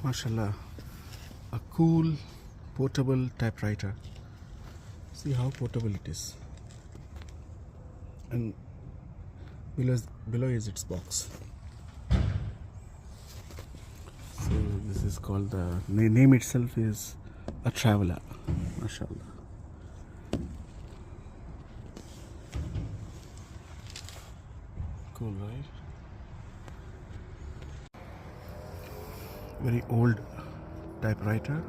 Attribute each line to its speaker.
Speaker 1: mashallah, a cool portable typewriter. See how portable it is. And below is its box. So this is called, the name itself is a traveler, mashallah. Cool, right? Very old typewriter.